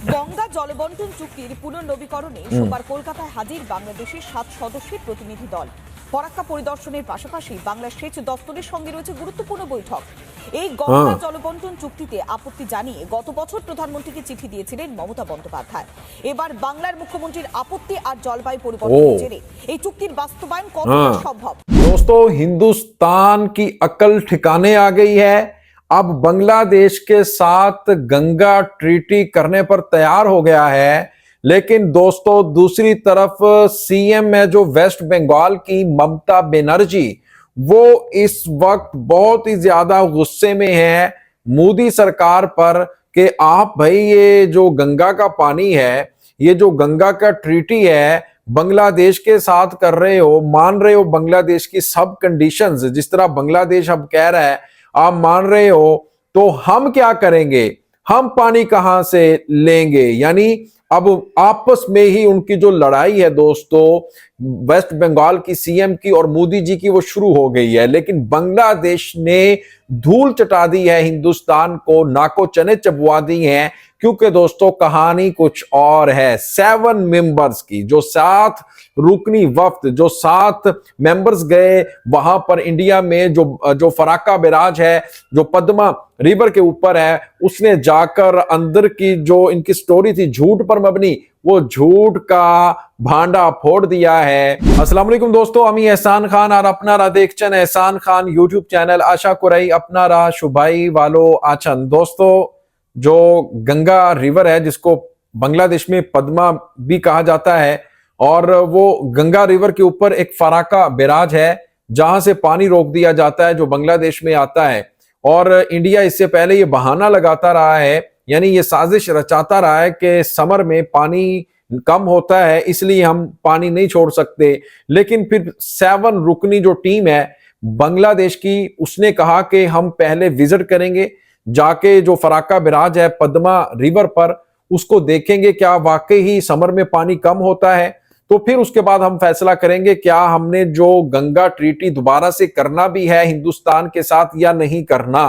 গঙ্গা জলবন্টন চুক্তির পুনর্নবীকরণে সোমবার কলকাতায় হাজির বাংলাদেশের 7 সদস্যের প্রতিনিধি দল। ফরাক্কা পরিদর্শনের পাশাপাশি বাংলার সেচ দপ্তরের সঙ্গে রয়েছে গুরুত্বপূর্ণ বৈঠক। এই গঙ্গা জলবন্টন চুক্তিতে আপত্তি জানিয়ে গত বছর প্রধানমন্ত্রীকে চিঠি দিয়েছিলেন মমতা বন্দ্যোপাধ্যায়। এবার বাংলার মুখ্যমন্ত্রীর আপত্তি আর জলবায়ু পরিবর্তনের জেরে এই চুক্তির বাস্তবায়ন কতটা সম্ভব। दोस्तों, हिंदुस्तान की अकल ठिकाने आ गई है। अब बांग्लादेश के साथ गंगा ट्रीटी करने पर तैयार हो गया है। लेकिन दोस्तों, दूसरी तरफ सीएम है जो वेस्ट बंगाल की ममता बनर्जी, वो इस वक्त बहुत ही ज्यादा गुस्से में है मोदी सरकार पर कि आप भाई ये जो गंगा का पानी है, ये जो गंगा का ट्रीटी है, बांग्लादेश के साथ कर रहे हो, मान रहे हो बांग्लादेश की सब कंडीशंस, जिस तरह बांग्लादेश अब कह रहा है आप मान रहे हो, तो हम क्या करेंगे, हम पानी कहां से लेंगे। यानी अब आपस में ही उनकी जो लड़ाई है दोस्तों, वेस्ट बंगाल की सीएम की और मोदी जी की, वो शुरू हो गई है। लेकिन बांग्लादेश ने धूल चटा दी है हिंदुस्तान को, नाको चने चबवा दी हैं, क्योंकि दोस्तों कहानी कुछ और है। 7 मेंबर्स की जो 7 रुकनी वफ्त, जो 7 मेंबर्स गए वहां पर इंडिया में, जो फराक्का बैराज है जो पद्मा रिवर के ऊपर है, उसने जाकर अंदर की जो इनकी स्टोरी थी झूठ पर मबनी, वो झूठ का भांडा फोड़ दिया है। अस्सलाम वालेकुम दोस्तों, আমি এহসান খান আর আপনারা দেখছেন এহসান খান यूट्यूब चैनल। आशा করি আপনারা সবাই ভালো আছেন। दोस्तों, जो गंगा रिवर है जिसको बांग्लादेश में पद्मा भी कहा जाता है, और वो गंगा रिवर के ऊपर एक फराक्का बैराज है जहां से पानी रोक दिया जाता है जो बांग्लादेश में आता है। और इंडिया इससे पहले ये बहाना लगाता रहा है, यानी ये साजिश रचाता रहा है कि समर में पानी कम होता है इसलिए हम पानी नहीं छोड़ सकते। लेकिन फिर 7 रुकनी जो टीम है बांग्लादेश की, उसने कहा कि हम पहले विजिट करेंगे, जाके जो फराक्का बैराज है पद्मा रिवर पर, उसको देखेंगे क्या वाकई ही समर में पानी कम होता है, तो फिर उसके बाद हम फैसला करेंगे क्या हमने जो गंगा ट्रीटी दोबारा से करना भी है हिंदुस्तान के साथ या नहीं करना।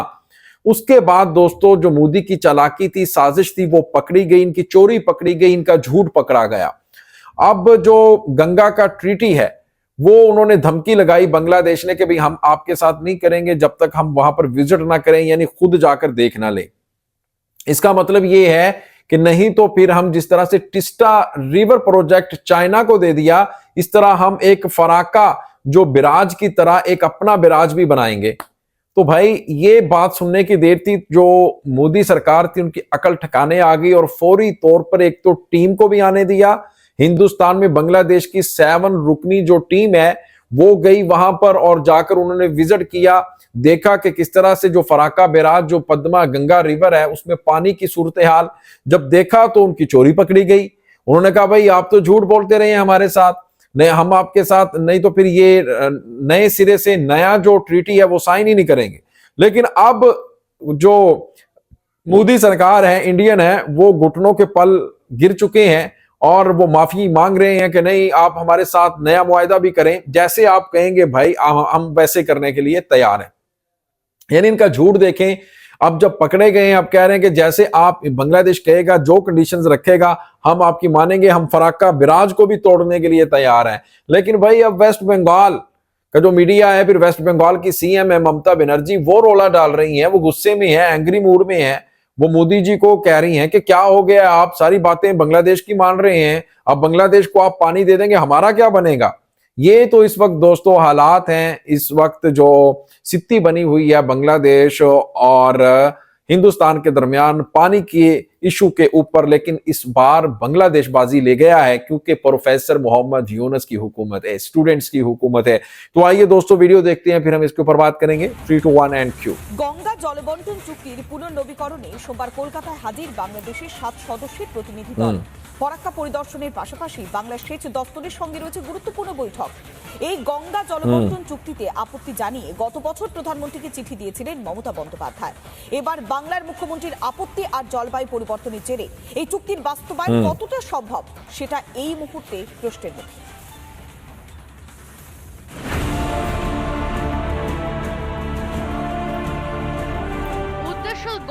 उसके बाद दोस्तों, जो मोदी की चालाकी थी, साजिश थी, वो पकड़ी गई, इनकी चोरी पकड़ी गई, इनका झूठ पकड़ा गया। अब जो गंगा का ट्रीटी है वो उन्होंने धमकी लगाई बांग्लादेश ने कि भाई हम आपके साथ नहीं करेंगे जब तक हम वहां पर विजिट ना करें, यानी खुद जाकर देख ना ले। इसका मतलब ये है कि नहीं तो फिर हम जिस तरह से टिस्टा रिवर प्रोजेक्ट चाइना को दे दिया, इस तरह हम एक फराक्का जो बिराज की तरह एक अपना बिराज भी बनाएंगे। तो भाई ये बात सुनने की देर थी, जो मोदी सरकार थी उनकी अकल ठिकाने आ गई और फौरी तौर पर एक तो टीम को भी आने दिया। हिंदुस्तान में बांग्लादेश की 7 रुकनी जो टीम है वो गई वहां पर और जाकर उन्होंने विजिट किया, देखा कि किस तरह से जो फराक्का बैराज जो पद्मा गंगा रिवर है उसमें पानी की सूरत हाल। जब देखा तो उनकी चोरी पकड़ी गई। उन्होंने कहा भाई आप तो झूठ बोलते रहे हैं हमारे साथ, नहीं हम आपके साथ नहीं तो फिर ये नए सिरे से नया जो ट्रीटी है वो साइन ही नहीं करेंगे। लेकिन अब जो मोदी सरकार है, इंडियन है, वो घुटनों के पल गिर चुके हैं और वो माफी मांग रहे हैं कि नहीं आप हमारे साथ नया मुआहदा भी करें, जैसे आप कहेंगे भाई हम वैसे करने के लिए तैयार हैं। यानी इनका झूठ देखें। अब जब पकड़े गए हैं, अब कह रहे हैं कि जैसे आप बांग्लादेश कहेगा, जो कंडीशंस रखेगा हम आपकी मानेंगे, हम फराक्का बैराज को भी तोड़ने के लिए तैयार हैं। लेकिन भाई अब वेस्ट बंगाल का जो मीडिया है, फिर वेस्ट बंगाल की सीएम है ममता बनर्जी, वो रोला डाल रही हैं, वो गुस्से में है, एंग्री मूड में है। वो मोदी जी को कह रही हैं कि क्या हो गया, आप सारी बातें बांग्लादेश की मान रहे हैं, अब बांग्लादेश को आप पानी दे देंगे, हमारा क्या बनेगा। ये तो इस वक्त दोस्तों हालात हैं, इस वक्त जो स्थिति बनी हुई है बांग्लादेश और हिंदुस्तान के दरमियान पानी के इशू के ऊपर। लेकिन इस बार बांग्लादेश बाजी ले गया है क्योंकि प्रोफेसर मोहम्मद यूनुस की हुकूमत है, स्टूडेंट्स की हुकूमत है। तो आइए दोस्तों वीडियो देखते हैं, फिर हम इसके ऊपर बात करेंगे। 3, 2, 1 एंड क्यू। গঙ্গা জলবন্টন চুক্তির পুনর্নবীকরণে সোমবার কলকাতায় হাজির বাংলাদেশের 7 সদস্যের প্রতিনিধি দল। ফরাক্কা পরিদর্শনের পাশাপাশি বাংলার সেচ দপ্তরের সঙ্গে রয়েছে গুরুত্বপূর্ণ বৈঠক। এই গঙ্গা জলবন্টন চুক্তিতে আপত্তি জানিয়ে গত বছর প্রধানমন্ত্রীকে চিঠি দিয়েছিলেন মমতা বন্দ্যোপাধ্যায়। এবার বাংলার মুখ্যমন্ত্রীর আপত্তি আর জলবায়ু পরিবর্তনের জেরে এই চুক্তির বাস্তবায়ন কতটা সম্ভব সেটা এই মুহূর্তে প্রশ্নের মুখে।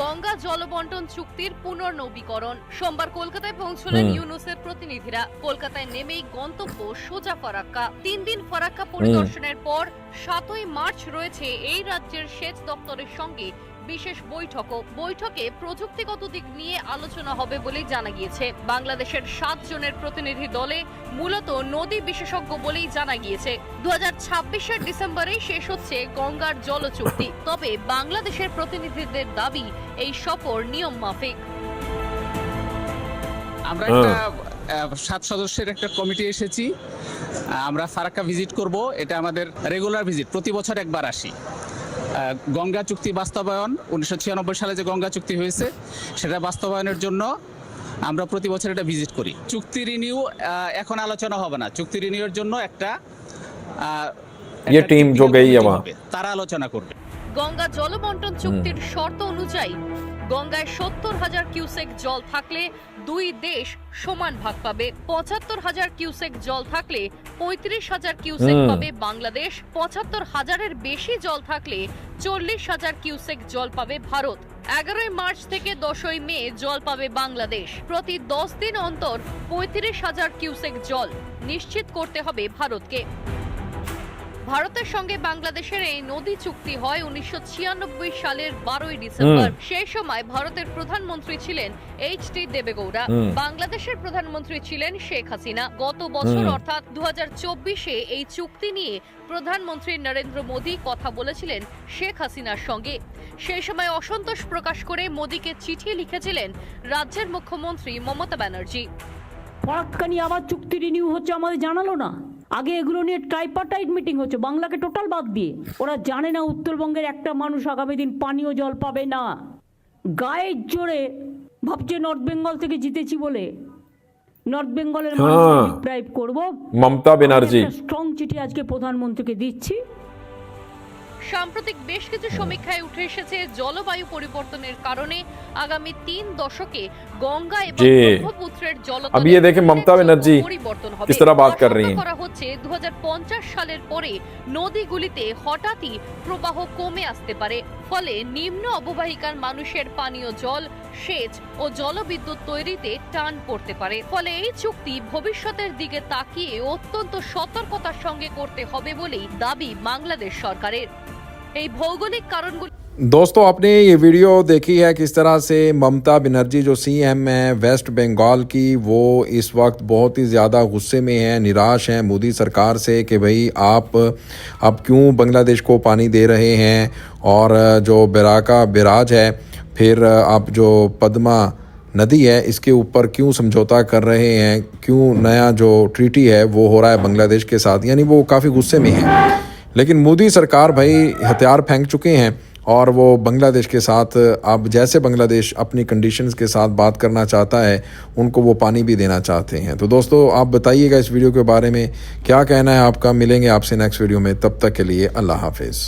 গঙ্গা জল বন্টন চুক্তির পুনর্নবীকরণ। সোমবার কলকাতায় পৌঁছলেন ইউনুসের প্রতিনিধিরা। কলকাতায় নেমেই গন্তব্য সোজা ফারাক্কা। 3 দিন ফারাক্কা পরিদর্শনের পর 7ই মার্চ রয়েছে এই রাজ্যের সেচ দপ্তরের সঙ্গে বিশেষ বৈঠকে প্রযুক্তিগত দিক নিয়ে আলোচনা হবে বলেই জানা গিয়েছে। বাংলাদেশের 7 জনের প্রতিনিধি দলে মূলত নদী বিশেষজ্ঞ বলেই জানা গিয়েছে। 2026-এর ডিসেম্বরেই শেষ হচ্ছে গঙ্গার জল চুক্তি। তবে বাংলাদেশের প্রতিনিধিদের দাবি এই সফর নিয়ম মাফিক। আমরা একটা 7 সদস্যের একটা কমিটি এসেছি। আমরা ফারাক্কা ভিজিট করব। এটা আমাদের রেগুলার ভিজিট, প্রতি বছর একবার আসি। গঙ্গা চুক্তি বাস্তবায়ন 1996 সালে যে গঙ্গা চুক্তি হয়েছে সেটা বাস্তবায়নের জন্য আমরা প্রতি বছর এটা ভিজিট করি। চুক্তি রিনিউ এখন আলোচনা হবে না। চুক্তি রিনিউর জন্য একটা টিম जो गई है वहां তারা আলোচনা করবে। গঙ্গা জল বন্টন চুক্তির শর্ত অনুযায়ী গঙ্গায় 70,000 কিউসেক জল থাকলে দুই দেশ সমান ভাগ পাবে। 75,000 কিউসেক জল থাকলে 35,000 কিউসেক পাবে বাংলাদেশ। 75,000-এর বেশি জল থাকলে 40,000 কিউসেক জল পাবে ভারত। 11ই মার্চ থেকে 10ই মে জল পাবে বাংলাদেশ। প্রতি 10 দিন অন্তর 35,000 কিউসেক জল নিশ্চিত করতে হবে ভারতকে। ভারতের সঙ্গে বাংলাদেশের এই নদী চুক্তি হয় 1996 সালের 12ই ডিসেম্বর। সেই সময় ভারতের প্রধানমন্ত্রী ছিলেন এইচ.ডি. দেবেগৌড়া, বাংলাদেশের প্রধানমন্ত্রী ছিলেন শেখ হাসিনা। গত বছর অর্থাৎ 2024-এ এই চুক্তি নিয়ে প্রধানমন্ত্রী নরেন্দ্র মোদী কথা বলেছিলেন শেখ হাসিনার সঙ্গে। সেই সময় অসন্তোষ প্রকাশ করে মোদীকে চিঠি লিখেছিলেন রাজ্যের মুখ্যমন্ত্রী মমতা ব্যানার্জি। ফারাক্কা নিয়ে আবার চুক্তি রিনিউ হচ্ছে, আমাদের জানালো না। আগে এগুলো নিয়ে ট্রাইপার্টাইট মিটিং হচ্ছে, বাংলাকে টোটাল বাদ দিয়ে। ওরা জানে না উত্তরবঙ্গের একটা মানুষ আগামী দিন পানীয় জল পাবে না। গায়ের জোরে ভাবছে নর্থ বেঙ্গল থেকে জিতেছি বলে নর্থ বেঙ্গলের মানুষকে ডিপ্রাইভ করব। মমতা ব্যানার্জি স্ট্রং চিঠি আজকে প্রধানমন্ত্রীকে দিচ্ছি। সাম্প্রতিক বেশ কিছু সমীক্ষায় উঠে এসেছে জলবায়ু পরিবর্তনের কারণে আগামী 3 দশকে গঙ্গা এবং ব্রহ্মপুত্রের জলস্তর পরিবর্তন হবে। किस तरह बात कर रही हैं? করা হচ্ছে 2050 সালের পরে নদীগুলিতে হঠাৎই প্রবাহ কমে আসতে পারে। ফলে নিম্ন অববাহিকার মানুষের পানীয় জল, সেচ ও জলবিদ্যুৎ তৈরিতে টান পড়তে পারে। ফলে এই চুক্তি ভবিষ্যতের দিকে তাকিয়ে অত্যন্ত সতর্কতার সঙ্গে করতে হবে বলেই দাবি বাংলাদেশ সরকারের। এই ভৌগোলিক কারণগুলি दोस्तों आपने ये वीडियो देखी है किस तरह से ममता बनर्जी जो सीएम है वेस्ट बंगाल की, वो इस वक्त बहुत ही ज़्यादा गुस्से में है, निराश हैं मोदी सरकार से कि भाई आप अब क्यों बांग्लादेश को पानी दे रहे हैं। और जो बराका बैराज है, फिर आप जो पद्मा नदी है, इसके ऊपर क्यों समझौता कर रहे हैं, क्यों नया जो ट्रीटी है वो हो रहा है बांग्लादेश के साथ, यानी वो काफ़ी गुस्से में है। लेकिन मोदी सरकार भाई हथियार फेंक चुके हैं और वो बांग्लादेश के साथ अब जैसे बांग्लादेश अपनी कंडीशंस के साथ बात करना चाहता है, उनको वो पानी भी देना चाहते हैं। तो दोस्तों आप बताइएगा इस वीडियो के बारे में क्या कहना है आपका। मिलेंगे आपसे नेक्स्ट वीडियो में, तब तक के लिए अल्लाह हाफिज़।